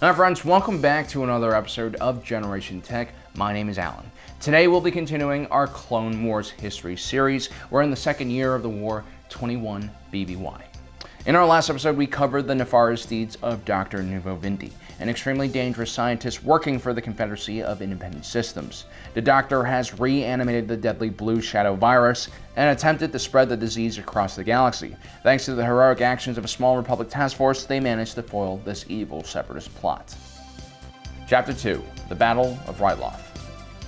Hi friends, welcome back to another episode of Generation Tech. My name is Alan. Today we'll be continuing our Clone Wars history series. We're in the second year of the war, 21 BBY. In our last episode, we covered the nefarious deeds of Dr. Nuvo Vinti, an extremely dangerous scientist working for the Confederacy of Independent Systems. The Doctor has reanimated the deadly Blue Shadow virus and attempted to spread the disease across the galaxy. Thanks to the heroic actions of a small Republic task force, they managed to foil this evil Separatist plot. Chapter 2. The Battle of Ryloth.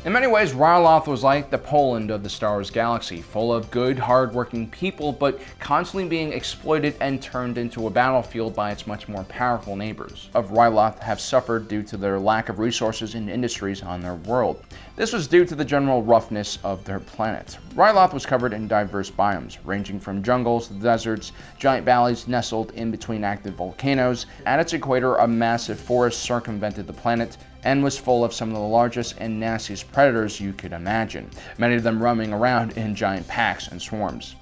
In many ways, Ryloth was like the Poland of the Star Wars galaxy, full of good, hard-working people, but constantly being exploited and turned into a battlefield by its much more powerful neighbors. Of Ryloth have suffered due to their lack of resources and industries on their world. This was due to the general roughness of their planet. Ryloth was covered in diverse biomes, ranging from jungles to deserts, giant valleys nestled in between active volcanoes. At its equator, a massive forest circumvented the planet, and was full of some of the largest and nastiest predators you could imagine, many of them roaming around in giant packs and swarms.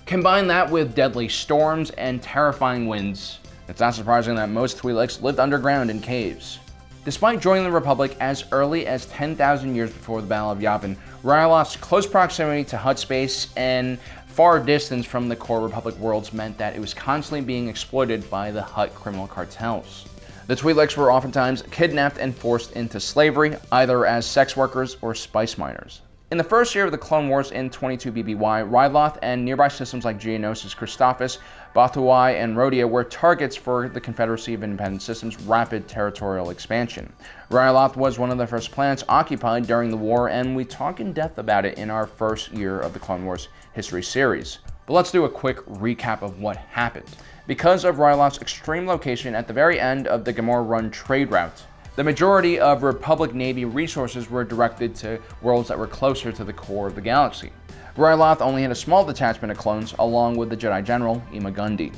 Combine that with deadly storms and terrifying winds, it's not surprising that most Twi'leks lived underground in caves. Despite joining the Republic as early as 10,000 years before the Battle of Yavin, Ryloth's close proximity to Hutt space and far distance from the core Republic worlds meant that it was constantly being exploited by the Hutt criminal cartels. The Twi'leks were oftentimes kidnapped and forced into slavery, either as sex workers or spice miners. In the first year of the Clone Wars in 22 BBY, Ryloth and nearby systems like Geonosis, Christophsis, Bathuai, and Rhodia were targets for the Confederacy of Independent Systems' rapid territorial expansion. Ryloth was one of the first planets occupied during the war, and we talk in depth about it in our first year of the Clone Wars history series. But let's do a quick recap of what happened. Because of Ryloth's extreme location at the very end of the Gamorrean trade route, the majority of Republic Navy resources were directed to worlds that were closer to the core of the galaxy. Ryloth only had a small detachment of clones, along with the Jedi General Ima-Gundy.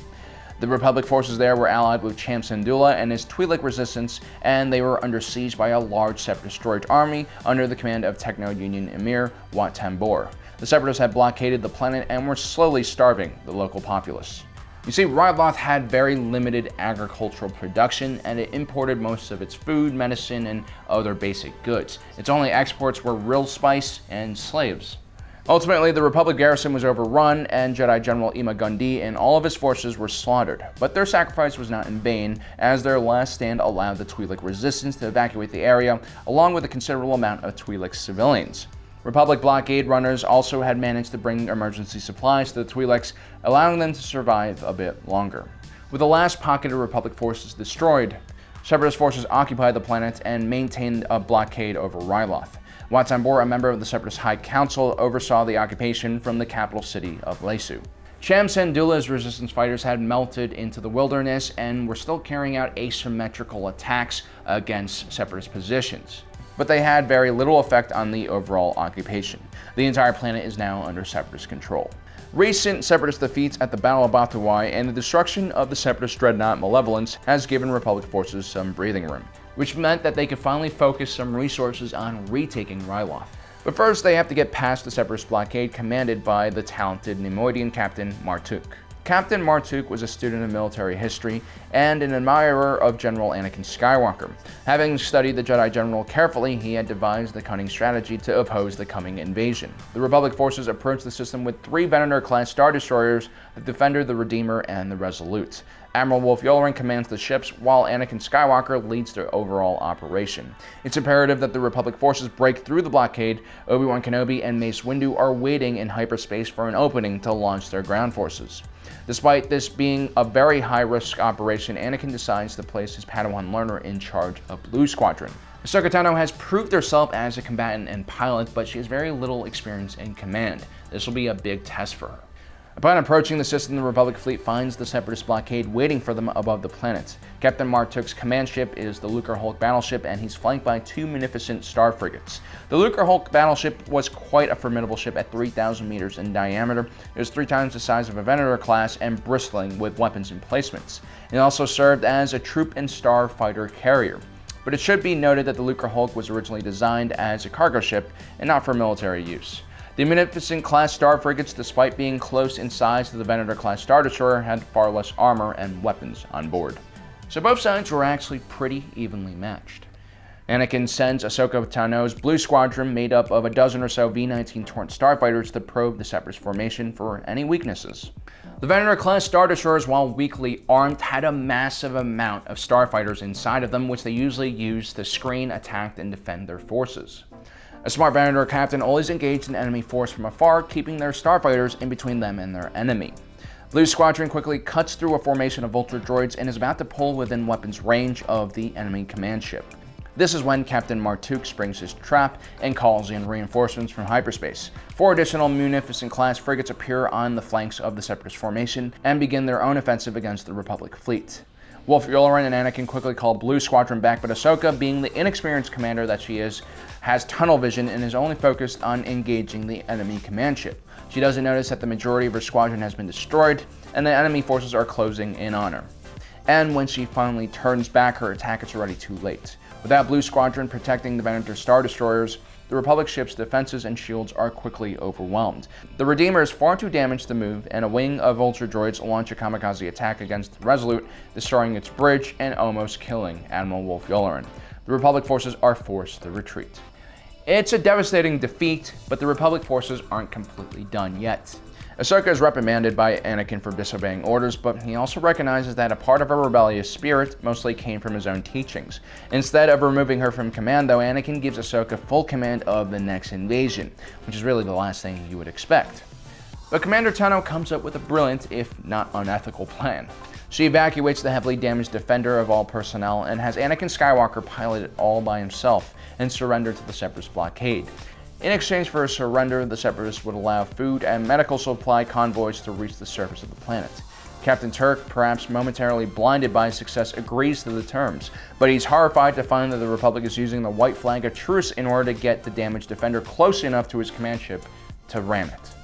The Republic forces there were allied with Cham Syndulla and his Twi'lek resistance, and they were under siege by a large Separatist droid army under the command of Techno-Union Emir Wat Tambor. The Separatists had blockaded the planet and were slowly starving the local populace. You see, Ryloth had very limited agricultural production, and it imported most of its food, medicine, and other basic goods. Its only exports were real spice and slaves. Ultimately, the Republic garrison was overrun, and Jedi General Ima-Gundy and all of his forces were slaughtered. But their sacrifice was not in vain, as their last stand allowed the Twi'lek resistance to evacuate the area, along with a considerable amount of Twi'lek civilians. Republic blockade runners also had managed to bring emergency supplies to the Twi'leks, allowing them to survive a bit longer. With the last pocket of Republic forces destroyed, Separatist forces occupied the planet and maintained a blockade over Ryloth. Wat Tambor, a member of the Separatist High Council, oversaw the occupation from the capital city of Lesu. Cham Syndulla's resistance fighters had melted into the wilderness and were still carrying out asymmetrical attacks against Separatist positions, but they had very little effect on the overall occupation. The entire planet is now under Separatist control. Recent Separatist defeats at the Battle of Bathuai and the destruction of the Separatist dreadnought Malevolence has given Republic forces some breathing room, which meant that they could finally focus some resources on retaking Ryloth. But first, they have to get past the Separatist blockade commanded by the talented Neimoidian Captain Martuk. Captain Martuk was a student of military history and an admirer of General Anakin Skywalker. Having studied the Jedi General carefully, he had devised the cunning strategy to oppose the coming invasion. The Republic forces approached the system with 3 Venator-class Star Destroyers, the Defender, the Redeemer, and the Resolute. Admiral Wolf Yularen commands the ships, while Anakin Skywalker leads the overall operation. It's imperative that the Republic forces break through the blockade. Obi-Wan Kenobi and Mace Windu are waiting in hyperspace for an opening to launch their ground forces. Despite this being a very high-risk operation, Anakin decides to place his Padawan learner in charge of Blue Squadron. Ahsoka Tano has proved herself as a combatant and pilot, but she has very little experience in command. This will be a big test for her. Upon approaching the system, the Republic fleet finds the Separatist blockade waiting for them above the planet. Captain Martuk's command ship is the Lucrehulk battleship, and he's flanked by 2 magnificent star frigates. The Lucrehulk battleship was quite a formidable ship at 3,000 meters in diameter. It was 3 times the size of a Venator class and bristling with weapons emplacements. It also served as a troop and star fighter carrier. But it should be noted that the Lucrehulk was originally designed as a cargo ship and not for military use. The Magnificent-class star frigates, despite being close in size to the Venator-class Star Destroyer, had far less armor and weapons on board. So both sides were actually pretty evenly matched. Anakin sends Ahsoka Tano's Blue Squadron, made up of a dozen or so V-19 Torrent starfighters, to probe the Separatist formation for any weaknesses. The Venator-class Star Destroyers, while weakly armed, had a massive amount of starfighters inside of them, which they usually used to screen, attack, and defend their forces. A smart Venator captain always engaged an enemy force from afar, keeping their starfighters in between them and their enemy. Blue Squadron quickly cuts through a formation of Vulture droids and is about to pull within weapons range of the enemy command ship. This is when Captain Martuk springs his trap and calls in reinforcements from hyperspace. 4 additional Munificent-class frigates appear on the flanks of the Separatist formation and begin their own offensive against the Republic fleet. Wolf Yularen and Anakin quickly call Blue Squadron back, but Ahsoka, being the inexperienced commander that she is, has tunnel vision and is only focused on engaging the enemy command ship. She doesn't notice that the majority of her squadron has been destroyed and the enemy forces are closing in on her. And when she finally turns back her attack, it's already too late. Without Blue Squadron protecting the Venator Star Destroyers, the Republic ship's defenses and shields are quickly overwhelmed. The Redeemer is far too damaged to move, and a wing of Vulture droids launch a kamikaze attack against the Resolute, destroying its bridge and almost killing Admiral Wolf Yularen. The Republic forces are forced to retreat. It's a devastating defeat, but the Republic forces aren't completely done yet. Ahsoka is reprimanded by Anakin for disobeying orders, but he also recognizes that a part of her rebellious spirit mostly came from his own teachings. Instead of removing her from command, though, Anakin gives Ahsoka full command of the next invasion, which is really the last thing you would expect. But Commander Tano comes up with a brilliant, if not unethical, plan. She evacuates the heavily damaged defender of all personnel and has Anakin Skywalker pilot it all by himself and surrender to the Separatist blockade. In exchange for a surrender, the Separatists would allow food and medical supply convoys to reach the surface of the planet. Captain Turk, perhaps momentarily blinded by his success, agrees to the terms, but he's horrified to find that the Republic is using the white flag of truce in order to get the damaged defender close enough to his command ship to ram it.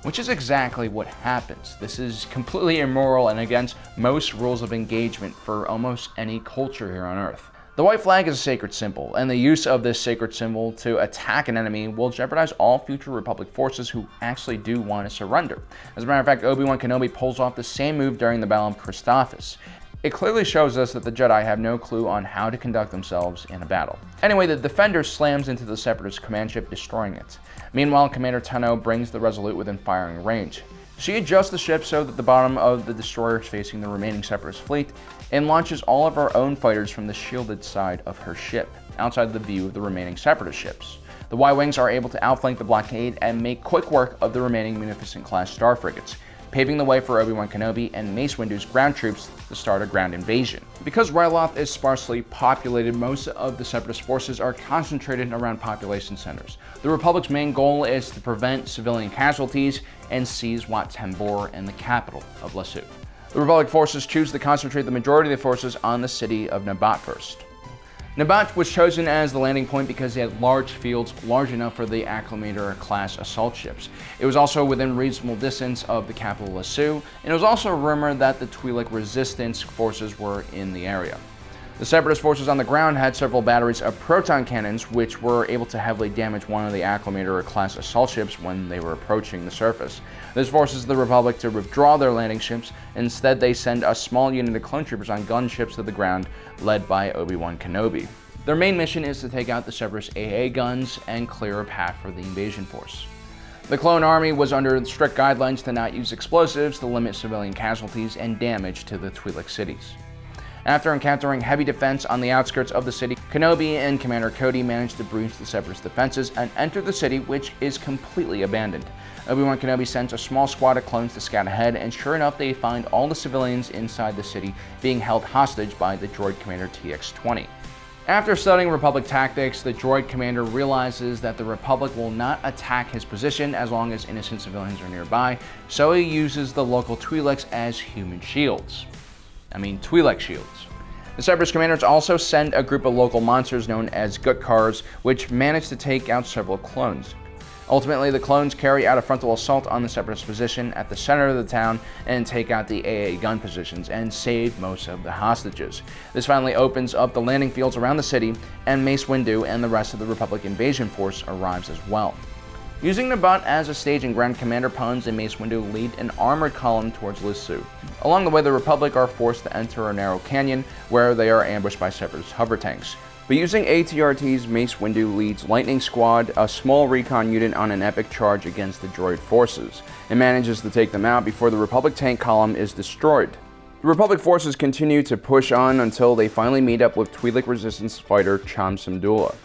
Which is exactly what happens. This is completely immoral and against most rules of engagement for almost any culture here on Earth. The white flag is a sacred symbol, and the use of this sacred symbol to attack an enemy will jeopardize all future Republic forces who actually do want to surrender. As a matter of fact, Obi-Wan Kenobi pulls off the same move during the Battle of Christophsis. It clearly shows us that the Jedi have no clue on how to conduct themselves in a battle. Anyway, the Defender slams into the Separatist command ship, destroying it. Meanwhile, Commander Tano brings the Resolute within firing range. She adjusts the ship so that the bottom of the destroyer is facing the remaining Separatist fleet, and launches all of her own fighters from the shielded side of her ship, outside the view of the remaining Separatist ships. The Y-Wings are able to outflank the blockade and make quick work of the remaining Munificent-class star frigates, paving the way for Obi-Wan Kenobi and Mace Windu's ground troops to start a ground invasion. Because Ryloth is sparsely populated, most of the Separatist forces are concentrated around population centers. The Republic's main goal is to prevent civilian casualties and seize Wat Tambor and the capital of Lasu. The Republic forces choose to concentrate the majority of the forces on the city of Nabat first. Nabat was chosen as the landing point because it had large fields large enough for the Acclamator-class assault ships. It was also within reasonable distance of the capital Lasu, and it was also rumored that the Twi'lek resistance forces were in the area. The Separatist forces on the ground had several batteries of proton cannons, which were able to heavily damage one of the Acclamator-class assault ships when they were approaching the surface. This forces the Republic to withdraw their landing ships. Instead, they send a small unit of clone troopers on gunships to the ground, led by Obi-Wan Kenobi. Their main mission is to take out the Separatist AA guns and clear a path for the invasion force. The clone army was under strict guidelines to not use explosives to limit civilian casualties and damage to the Twi'lek cities. After encountering heavy defense on the outskirts of the city, Kenobi and Commander Cody managed to breach the Separatist defenses and enter the city, which is completely abandoned. Obi-Wan Kenobi sends a small squad of clones to scout ahead, and sure enough, they find all the civilians inside the city being held hostage by the droid commander TX-20. After studying Republic tactics, the droid commander realizes that the Republic will not attack his position as long as innocent civilians are nearby, so he uses the local Twi'leks as human shields. Twi'lek shields. The Separatist commanders also send a group of local monsters known as Gutkars, which manage to take out several clones. Ultimately, the clones carry out a frontal assault on the Separatist position at the center of the town and take out the AA gun positions and save most of the hostages. This finally opens up the landing fields around the city, and Mace Windu and the rest of the Republic invasion force arrives as well. Using Nabat as a staging ground, Commander Pons and Mace Windu lead an armored column towards Lissu. Along the way, the Republic are forced to enter a narrow canyon where they are ambushed by Separatist hover tanks. But using ATRT's Mace Windu leads Lightning Squad, a small recon unit, on an epic charge against the droid forces, and manages to take them out before the Republic tank column is destroyed. The Republic forces continue to push on until they finally meet up with Twi'lek resistance fighter Cham Syndulla.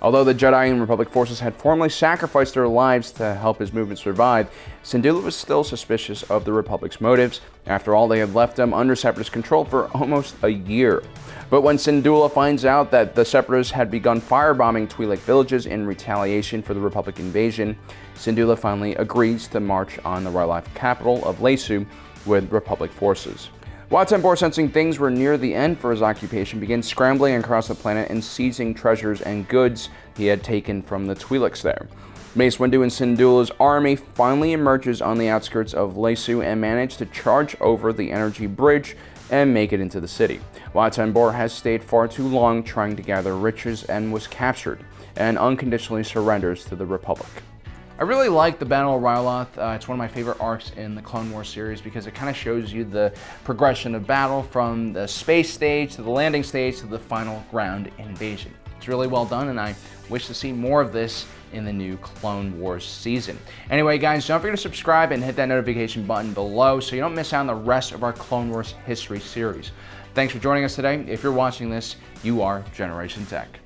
Although the Jedi and Republic forces had formally sacrificed their lives to help his movement survive, Syndulla was still suspicious of the Republic's motives. After all, they had left them under Separatist control for almost a year. But when Syndulla finds out that the Separatists had begun firebombing Twi'lek villages in retaliation for the Republic invasion, Syndulla finally agrees to march on the Ryloth capital of Lesu with Republic forces. Wat Tambor, sensing things were near the end for his occupation, began scrambling across the planet and seizing treasures and goods he had taken from the Twi'leks there. Mace Windu and Syndulla's army finally emerges on the outskirts of Lesu and manage to charge over the energy bridge and make it into the city. Wat Tambor has stayed far too long trying to gather riches and was captured, and unconditionally surrenders to the Republic. I really like the Battle of Ryloth. It's one of my favorite arcs in the Clone Wars series because it kind of shows you the progression of battle from the space stage to the landing stage to the final ground invasion. It's really well done, and I wish to see more of this in the new Clone Wars season. Anyway, guys, don't forget to subscribe and hit that notification button below so you don't miss out on the rest of our Clone Wars history series. Thanks for joining us today. If you're watching this, you are Generation Tech.